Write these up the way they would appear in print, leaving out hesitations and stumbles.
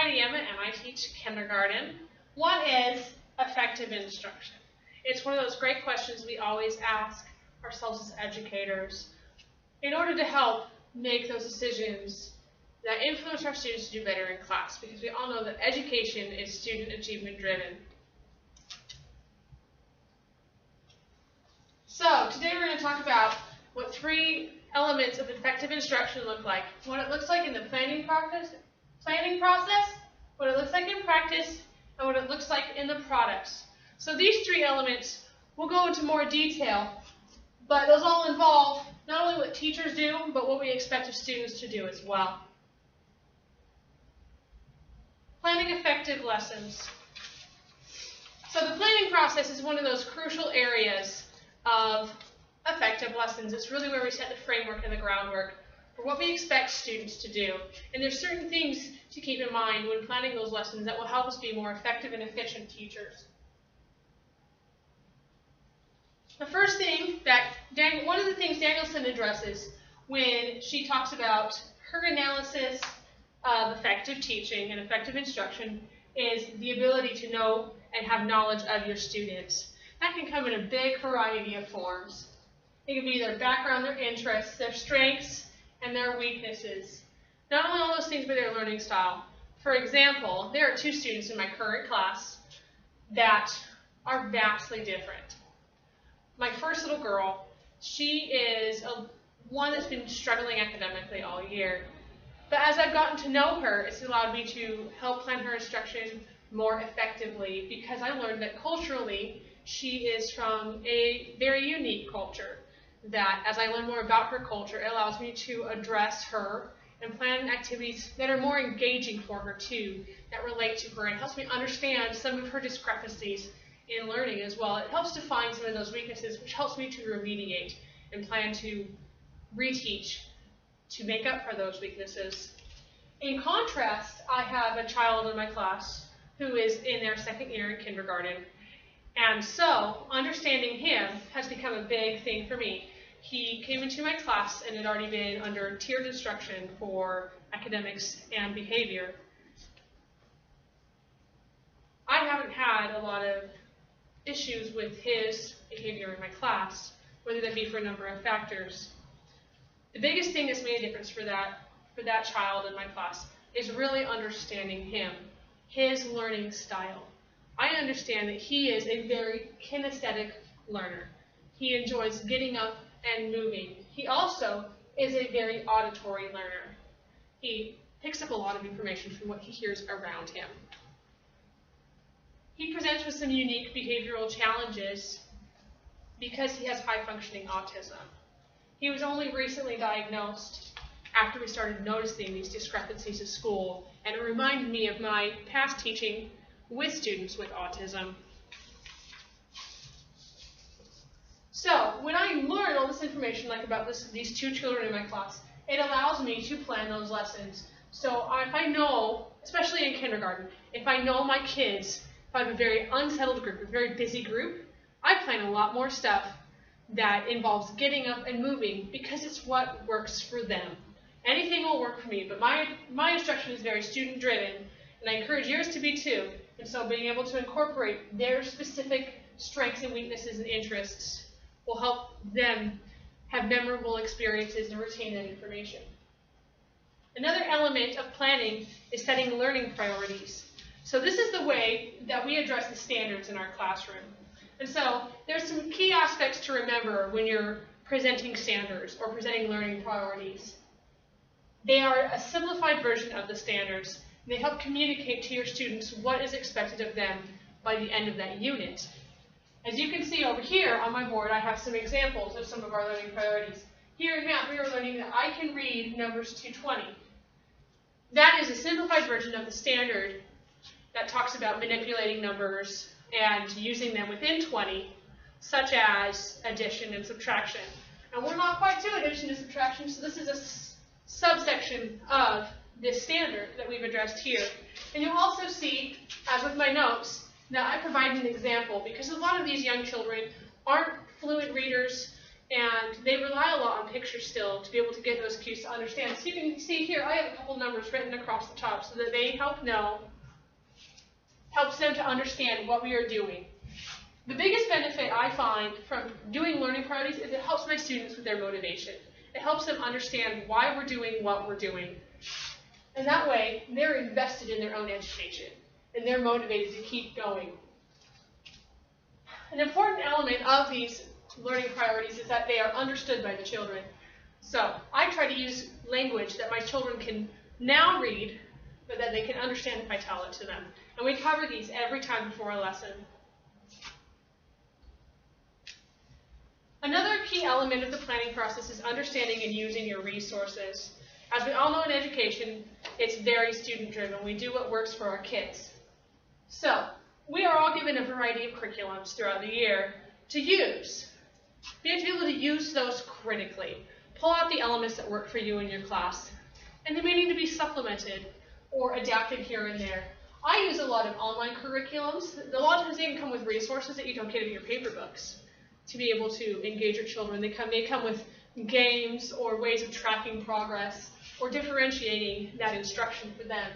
Heidi Emmett and I teach kindergarten. What is effective instruction? It's one of those great questions we always ask ourselves as educators in order to help make those decisions that influence our students to do better in class, because we all know that education is student achievement driven. So today we're going to talk about what 3 elements of effective instruction look like. What it looks like in the planning process, what it looks like in practice, and what it looks like in the products. So these 3 elements will go into more detail, but those all involve not only what teachers do, but what we expect of students to do as well. Planning effective lessons. So the planning process is one of those crucial areas of effective lessons. It's really where we set the framework and the groundwork for what we expect students to do. And there's certain things to keep in mind when planning those lessons that will help us be more effective and efficient teachers. The first thing that one of the things Danielson addresses when she talks about her analysis of effective teaching and effective instruction is the ability to know and have knowledge of your students. That can come in a big variety of forms. It can be their background, their interests, their strengths, and their weaknesses. Not only all those things, but their learning style. For example, there are 2 students in my current class that are vastly different. My first little girl, she is one that's been struggling academically all year. But as I've gotten to know her, it's allowed me to help plan her instruction more effectively, because I learned that culturally, she is from a very unique culture. That as I learn more about her culture, it allows me to address her and plan activities that are more engaging for her too, that relate to her, and helps me understand some of her discrepancies in learning as well. It helps define some of those weaknesses, which helps me to remediate and plan to reteach to make up for those weaknesses. In contrast, I have a child in my class who is in their 2nd year in kindergarten, and so understanding him has become a big thing for me. He came into my class and had already been under tiered instruction for academics and behavior. I haven't had a lot of issues with his behavior in my class, whether that be for a number of factors. The biggest thing that's made a difference for that child in my class is really understanding him, his learning style. I understand that he is a very kinesthetic learner. He enjoys getting up and moving. He also is a very auditory learner. He picks up a lot of information from what he hears around him. He presents with some unique behavioral challenges because he has high-functioning autism. He was only recently diagnosed after we started noticing these discrepancies at school, and it reminded me of my past teaching with students with autism. So when I learn all this information, like about these 2 children in my class, it allows me to plan those lessons. So if I know, especially in kindergarten, if I know my kids, if I have a very unsettled group, a very busy group, I plan a lot more stuff that involves getting up and moving, because it's what works for them. Anything will work for me, but my instruction is very student driven, and I encourage yours to be too. And so being able to incorporate their specific strengths and weaknesses and interests will help them have memorable experiences and retain that information. Another element of planning is setting learning priorities. So this is the way that we address the standards in our classroom. And so there's some key aspects to remember when you're presenting standards or presenting learning priorities. They are a simplified version of the standards. They help communicate to your students what is expected of them by the end of that unit. As you can see over here on my board, I have some examples of some of our learning priorities. Here in math, we are learning that I can read numbers to 20. That is a simplified version of the standard that talks about manipulating numbers and using them within 20, such as addition and subtraction. And we're not quite to addition and subtraction, so this is a subsection of this standard that we've addressed here. And you'll also see, as with my notes, that I provide an example, because a lot of these young children aren't fluent readers And they rely a lot on pictures still to be able to get those cues to understand. So you can see here, I have a couple numbers written across the top so that they helps them to understand what we are doing. The biggest benefit I find from doing learning priorities is it helps my students with their motivation. It helps them understand why we're doing what we're doing. And that way, they're invested in their own education, and they're motivated to keep going. An important element of these learning priorities is that they are understood by the children. So I try to use language that my children can now read, but that they can understand if I tell it to them. And we cover these every time before a lesson. Another key element of the planning process is understanding and using your resources. As we all know in education, it's very student-driven. We do what works for our kids. So we are all given a variety of curriculums throughout the year to use. You have to be able to use those critically. Pull out the elements that work for you in your class. And they may need to be supplemented or adapted here and there. I use a lot of online curriculums. A lot of times they can come with resources that you don't get in your paper books to be able to engage your children. They come with games or ways of tracking progress or differentiating that instruction for them.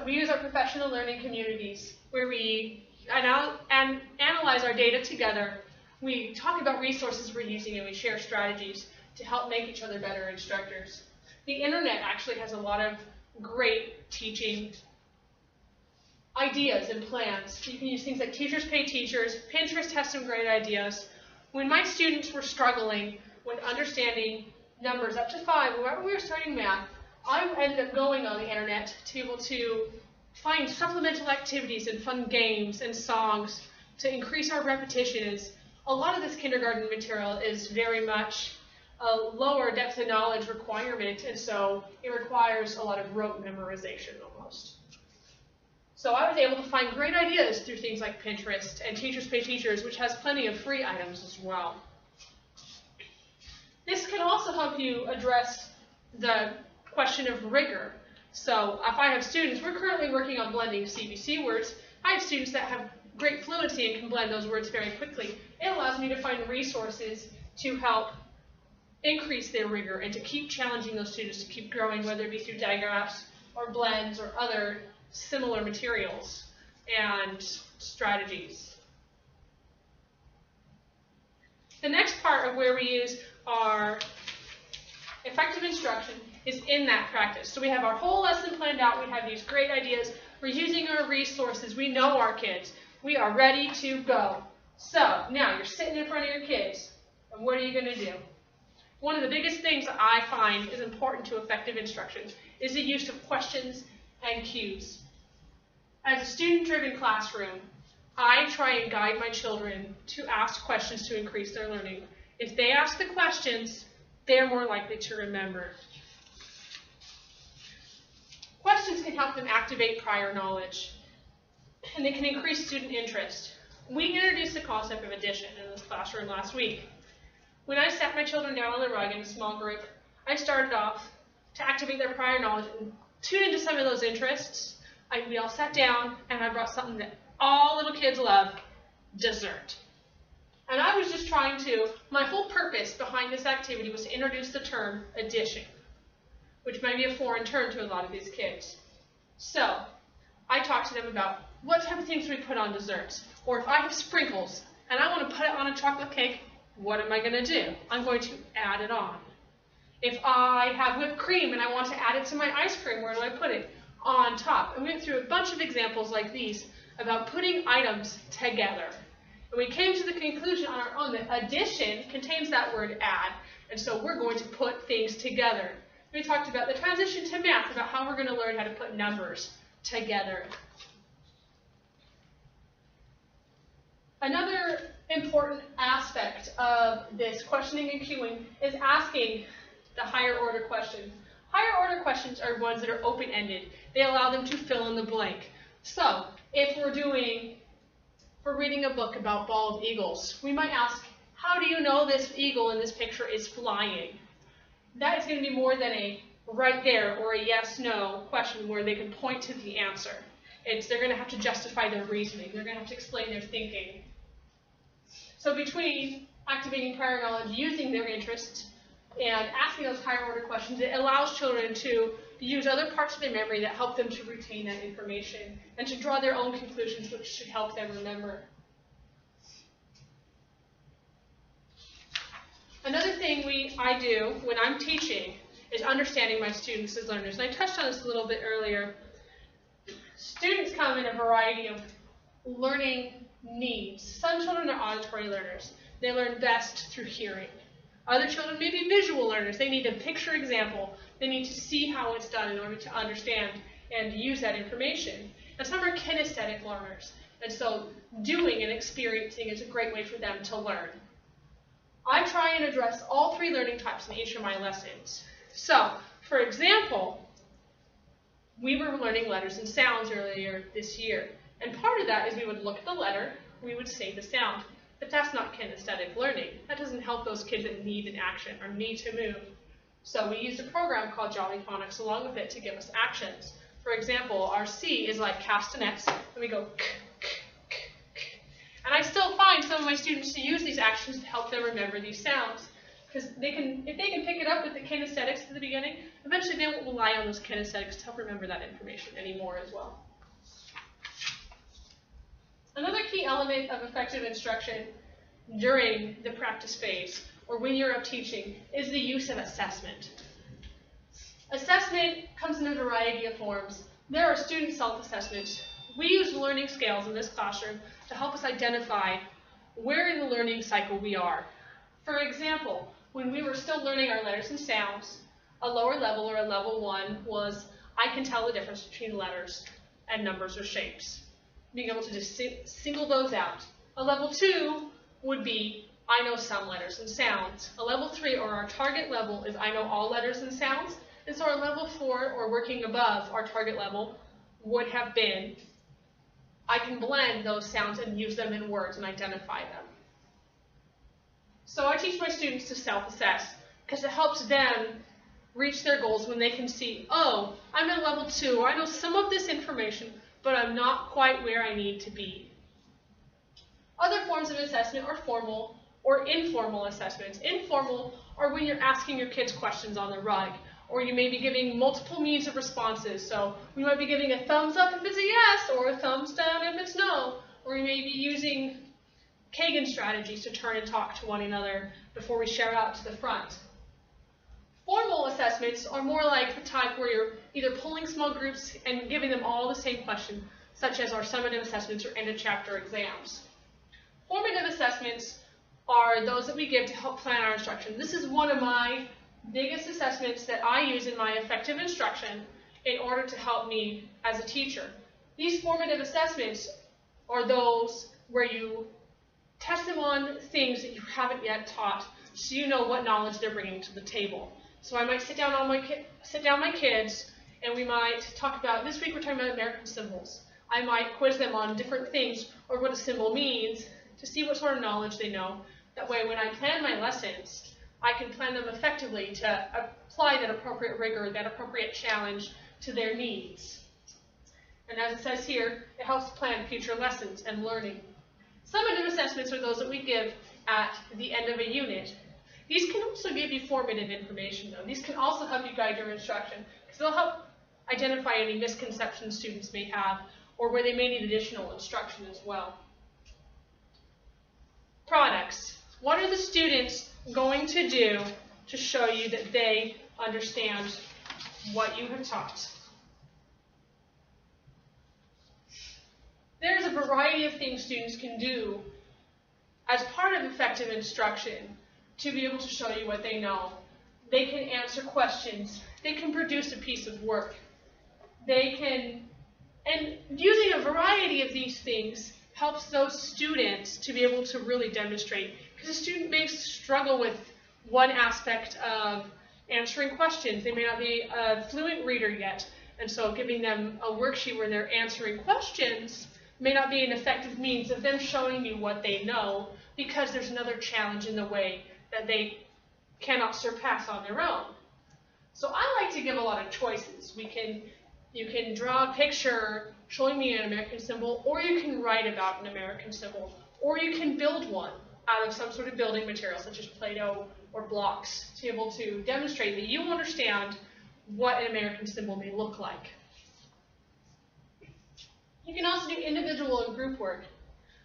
We use our professional learning communities where we analyze our data together. We talk about resources we're using and we share strategies to help make each other better instructors. The internet actually has a lot of great teaching ideas and plans. You can use things like Teachers Pay Teachers. Pinterest has some great ideas. When my students were struggling with understanding numbers up to 5, whenever we were starting math, I ended up going on the internet to be able to find supplemental activities and fun games and songs to increase our repetitions. A lot of this kindergarten material is very much a lower depth of knowledge requirement, and so it requires a lot of rote memorization almost. So I was able to find great ideas through things like Pinterest and Teachers Pay Teachers, which has plenty of free items as well. This can also help you address the question of rigor. So if I have students, we're currently working on blending CBC words. I have students that have great fluency and can blend those words very quickly. It allows me to find resources to help increase their rigor and to keep challenging those students to keep growing, whether it be through digraphs or blends or other similar materials and strategies. The next part of where we use our effective instruction is in that practice. So we have our whole lesson planned out. We have these great ideas. We're using our resources. We know our kids. We are ready to go. So now you're sitting in front of your kids, and what are you going to do? One of the biggest things that I find is important to effective instruction is the use of questions and cues. As a student-driven classroom, I try and guide my children to ask questions to increase their learning. If they ask the questions, they're more likely to remember. Questions can help them activate prior knowledge, and they can increase student interest. We introduced the concept of addition in this classroom last week. When I sat my children down on the rug in a small group, I started off to activate their prior knowledge and tune into some of those interests. We all sat down, and I brought something that all little kids love, dessert. And I was just trying to, my whole purpose behind this activity was to introduce the term addition, which might be a foreign term to a lot of these kids. So I talked to them about what type of things we put on desserts. Or if I have sprinkles and I want to put it on a chocolate cake, what am I going to do? I'm going to add it on. If I have whipped cream and I want to add it to my ice cream, where do I put it? On top. And we went through a bunch of examples like these about putting items together. And we came to the conclusion on our own that addition contains that word add, and so we're going to put things together. We talked about the transition to math, about how we're going to learn how to put numbers together. Another important aspect of this questioning and cueing is asking the higher order questions. Higher order questions are ones that are open-ended. They allow them to fill in the blank. So if we're reading a book about bald eagles, we might ask, how do you know this eagle in this picture is flying? That is going to be more than a right there or a yes-no question where they can point to the answer. They're going to have to justify their reasoning. They're going to have to explain their thinking. So between activating prior knowledge using their interests, and asking those higher order questions. It allows children to use other parts of their memory that help them to retain that information and to draw their own conclusions, which should help them remember. Another thing I do when I'm teaching is understanding my students as learners. And I touched on this a little bit earlier. Students come in a variety of learning needs. Some children are auditory learners. They learn best through hearing. Other children may be visual learners. They need a picture example. They need to see how it's done in order to understand and use that information. And some are kinesthetic learners. And so doing and experiencing is a great way for them to learn. I try and address all three learning types in each of my lessons. So, for example, we were learning letters and sounds earlier this year. And part of that is we would look at the letter, we would say the sound. But that's not kinesthetic learning. That doesn't help those kids that need an action or need to move. So we used a program called Jolly Phonics along with it to give us actions. For example, our C is like castanets, and we go k, k, k, k. And I still find some of my students to use these actions to help them remember these sounds. Because if they can pick it up with the kinesthetics at the beginning, eventually they won't rely on those kinesthetics to help remember that information anymore as well. Another key element of effective instruction during the practice phase, or when you're up teaching, is the use of assessment. Assessment comes in a variety of forms. There are student self-assessments. We use learning scales in this classroom to help us identify where in the learning cycle we are. For example, when we were still learning our letters and sounds, a lower level or a level 1 was, I can tell the difference between letters and numbers or shapes. Being able to just single those out. A level 2 would be, I know some letters and sounds. A level 3, or our target level, is I know all letters and sounds. And so our level 4, or working above our target level, would have been, I can blend those sounds and use them in words and identify them. So I teach my students to self-assess because it helps them reach their goals when they can see, oh, I'm at level 2, or I know some of this information, but I'm not quite where I need to be. Other forms of assessment are formal or informal assessments. Informal are when you're asking your kids questions on the rug, or you may be giving multiple means of responses. So we might be giving a thumbs up if it's a yes, or a thumbs down if it's no, or we may be using Kagan strategies to turn and talk to one another before we shout out to the front. Formal assessments are more like the type where you're either pulling small groups and giving them all the same question, such as our summative assessments or end-of-chapter exams. Formative assessments are those that we give to help plan our instruction. This is one of my biggest assessments that I use in my effective instruction in order to help me as a teacher. These formative assessments are those where you test them on things that you haven't yet taught, so you know what knowledge they're bringing to the table. So I might sit down my kids, and we might talk about, this week we're talking about American symbols. I might quiz them on different things, or what a symbol means, to see what sort of knowledge they know. That way, when I plan my lessons, I can plan them effectively to apply that appropriate rigor, that appropriate challenge to their needs. And as it says here, it helps plan future lessons and learning. Summative assessments are those that we give at the end of a unit. These can also give you formative information, though. These can also help you guide your instruction, because they'll help identify any misconceptions students may have, or where they may need additional instruction as well. Products. What are the students going to do to show you that they understand what you have taught? There's a variety of things students can do as part of effective instruction to be able to show you what they know. They can answer questions. They can produce a piece of work. They can, and using a variety of these things helps those students to be able to really demonstrate. Because a student may struggle with one aspect of answering questions. They may not be a fluent reader yet. And so giving them a worksheet where they're answering questions may not be an effective means of them showing you what they know, because there's another challenge in the way that they cannot surpass on their own. So I like to give a lot of choices. You can draw a picture showing me an American symbol, or you can write about an American symbol, or you can build one. out of some sort of building material, such as Play-Doh or blocks, to be able to demonstrate that you understand what an American symbol may look like. You can also do individual and group work.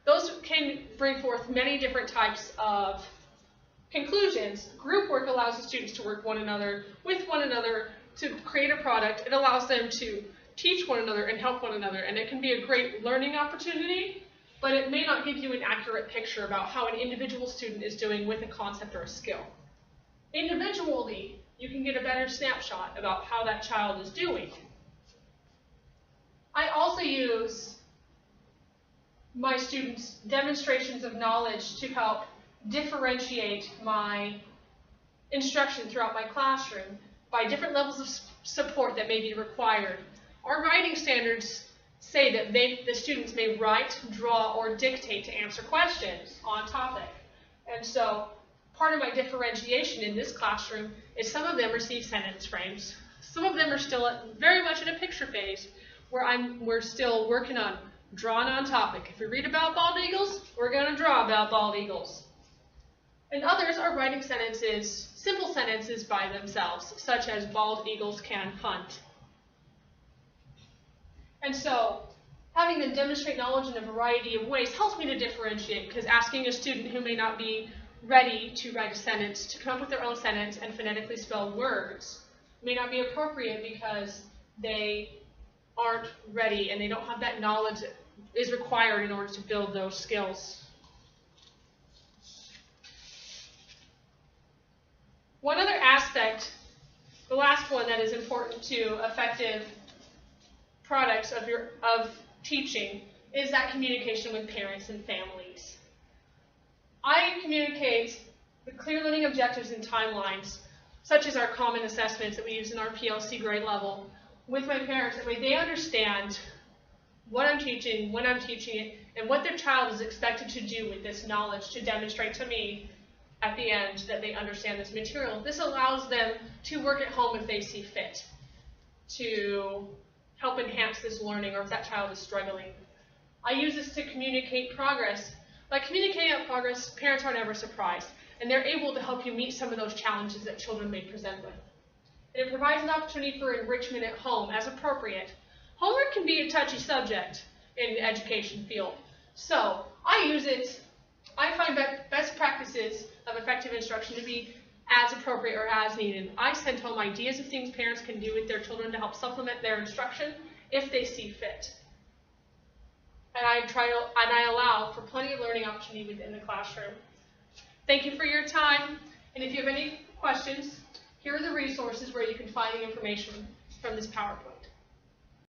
Those can bring forth many different types of conclusions. Group work allows the students to work with one another to create a product. It allows them to teach one another and help one another, and it can be a great learning opportunity, but it may not give you an accurate picture about how an individual student is doing with a concept or a skill. Individually, you can get a better snapshot about how that child is doing. I also use my students' demonstrations of knowledge to help differentiate my instruction throughout my classroom by different levels of support that may be required. Our writing standards say that the students may write, draw, or dictate to answer questions on topic. And so part of my differentiation in this classroom is some of them receive sentence frames. Some of them are still very much in a picture phase where we're still working on drawing on topic. If we read about bald eagles, we're going to draw about bald eagles. And others are writing sentences, simple sentences by themselves, such as bald eagles can hunt. And so having them demonstrate knowledge in a variety of ways helps me to differentiate, because asking a student who may not be ready to write a sentence to come up with their own sentence and phonetically spell words may not be appropriate because they aren't ready and they don't have that knowledge that is required in order to build those skills. One other aspect, the last one that is important to effective products of teaching, is that communication with parents and families. I communicate the clear learning objectives and timelines, such as our common assessments that we use in our PLC grade level, with my parents. That way they understand what I'm teaching, when I'm teaching it, and what their child is expected to do with this knowledge to demonstrate to me at the end that they understand this material. This allows them to work at home if they see fit, to help enhance this learning, or if that child is struggling. I use this to communicate progress. By communicating out progress, parents are never surprised, and they're able to help you meet some of those challenges that children may present with. And it provides an opportunity for enrichment at home as appropriate. Homework can be a touchy subject in the education field, so I use it. I find best practices of effective instruction to be as appropriate or as needed. I send home ideas of things parents can do with their children to help supplement their instruction if they see fit. And I allow for plenty of learning opportunity within the classroom. Thank you for your time, and if you have any questions, here are the resources where you can find the information from this PowerPoint.